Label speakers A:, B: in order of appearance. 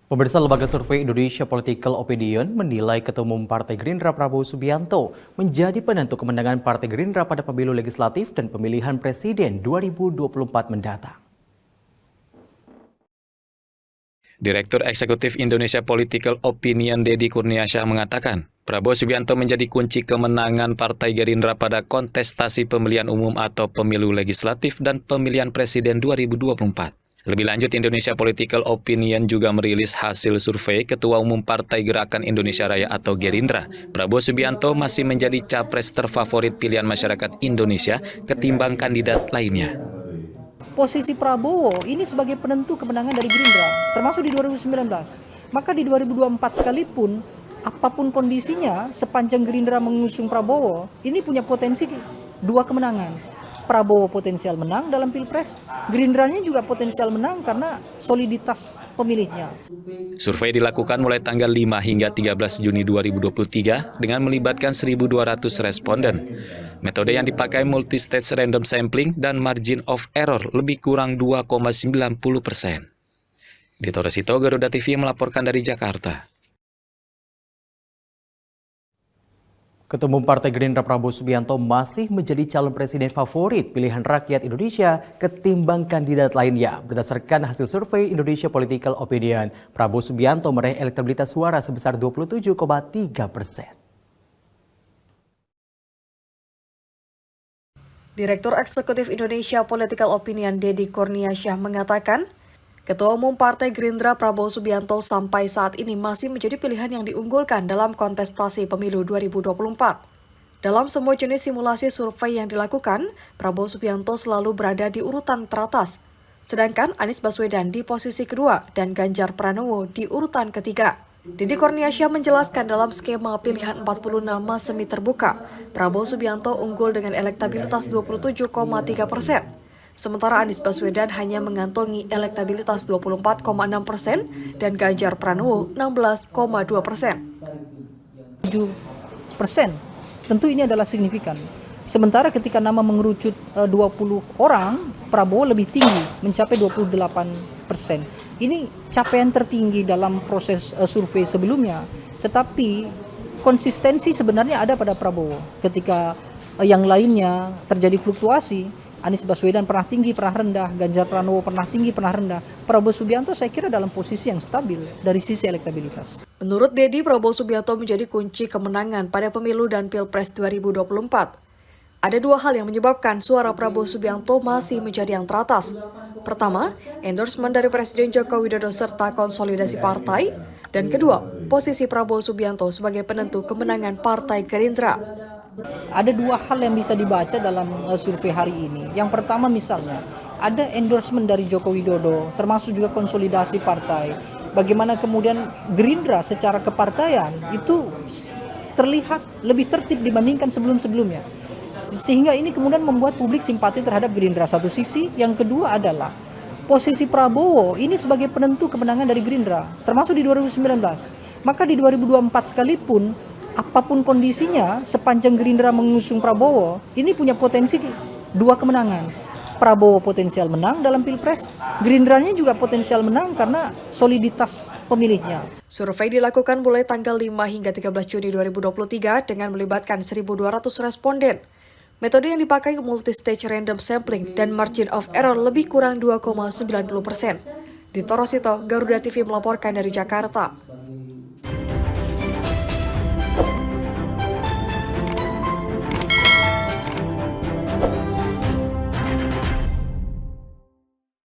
A: Pemirsa, Lembaga Survei Indonesia Political Opinion menilai Ketua Umum Partai Gerindra Prabowo Subianto menjadi penentu kemenangan Partai Gerindra pada pemilu legislatif dan pemilihan presiden 2024 mendatang.
B: Direktur Eksekutif Indonesia Political Opinion Deddy Kurniasyah mengatakan, Prabowo Subianto menjadi kunci kemenangan Partai Gerindra pada kontestasi pemilihan umum atau pemilu legislatif dan pemilihan presiden 2024. Lebih lanjut, Indonesia Political Opinion juga merilis hasil survei Ketua Umum Partai Gerakan Indonesia Raya atau Gerindra. Prabowo Subianto masih menjadi capres terfavorit pilihan masyarakat Indonesia ketimbang kandidat lainnya.
C: Posisi Prabowo ini sebagai penentu kemenangan dari Gerindra, termasuk di 2019. Maka di 2024 sekalipun, apapun kondisinya, sepanjang Gerindra mengusung Prabowo, ini punya potensi dua kemenangan. Prabowo potensial menang dalam Pilpres, Gerindranya juga potensial menang karena soliditas pemilihnya.
B: Survei dilakukan mulai tanggal 5 hingga 13 Juni 2023 dengan melibatkan 1.200 responden. Metode yang dipakai multi-stage random sampling dan margin of error lebih kurang 2,90%. Dito Resito, Garuda TV melaporkan dari Jakarta.
A: Ketua Umum Partai Gerindra Prabowo Subianto masih menjadi calon presiden favorit pilihan rakyat Indonesia ketimbang kandidat lainnya. Berdasarkan hasil survei Indonesia Political Opinion, Prabowo Subianto meraih elektabilitas suara sebesar 27,3%.
D: Direktur Eksekutif Indonesia Political Opinion Deddy Kurniasyah mengatakan, Ketua Umum Partai Gerindra Prabowo Subianto sampai saat ini masih menjadi pilihan yang diunggulkan dalam kontestasi pemilu 2024. Dalam semua jenis simulasi survei yang dilakukan, Prabowo Subianto selalu berada di urutan teratas, sedangkan Anies Baswedan di posisi kedua dan Ganjar Pranowo di urutan ketiga. Deddy Kurniasyah menjelaskan dalam skema pilihan 40 nama semi terbuka, Prabowo Subianto unggul dengan elektabilitas 27,3%. Sementara Anies Baswedan hanya mengantongi elektabilitas 24,6% dan Ganjar Pranowo 16,2%.
C: 7%, tentu ini adalah signifikan. Sementara ketika nama mengerucut 20 orang, Prabowo lebih tinggi, mencapai 28%. Ini capaian tertinggi dalam proses survei sebelumnya. Tetapi konsistensi sebenarnya ada pada Prabowo. Ketika yang lainnya terjadi fluktuasi, Anies Baswedan pernah tinggi, pernah rendah, Ganjar Pranowo pernah tinggi, pernah rendah. Prabowo Subianto saya kira dalam posisi yang stabil dari sisi elektabilitas.
D: Menurut Deddy, Prabowo Subianto menjadi kunci kemenangan pada pemilu dan Pilpres 2024. Ada dua hal yang menyebabkan suara Prabowo Subianto masih menjadi yang teratas. Pertama, endorsement dari Presiden Joko Widodo serta konsolidasi partai. Dan kedua, posisi Prabowo Subianto sebagai penentu kemenangan Partai Gerindra.
C: Ada dua hal yang bisa dibaca dalam survei hari ini. Yang pertama misalnya, ada endorsement dari Joko Widodo, termasuk juga konsolidasi partai. Bagaimana kemudian Gerindra secara kepartaian itu terlihat lebih tertib dibandingkan sebelum-sebelumnya. Sehingga ini kemudian membuat publik simpati terhadap Gerindra satu sisi. Yang kedua adalah posisi Prabowo ini sebagai penentu kemenangan dari Gerindra, termasuk di 2019. Maka di 2024 sekalipun, apapun kondisinya, sepanjang Gerindra mengusung Prabowo, ini punya potensi dua kemenangan. Prabowo potensial menang dalam Pilpres, Gerindranya juga potensial menang karena soliditas pemilihnya.
D: Survei dilakukan mulai tanggal 5 hingga 13 Juni 2023 dengan melibatkan 1.200 responden. Metode yang dipakai multi-stage random sampling dan margin of error lebih kurang 2,90%. Dito Resito, Garuda TV melaporkan dari Jakarta.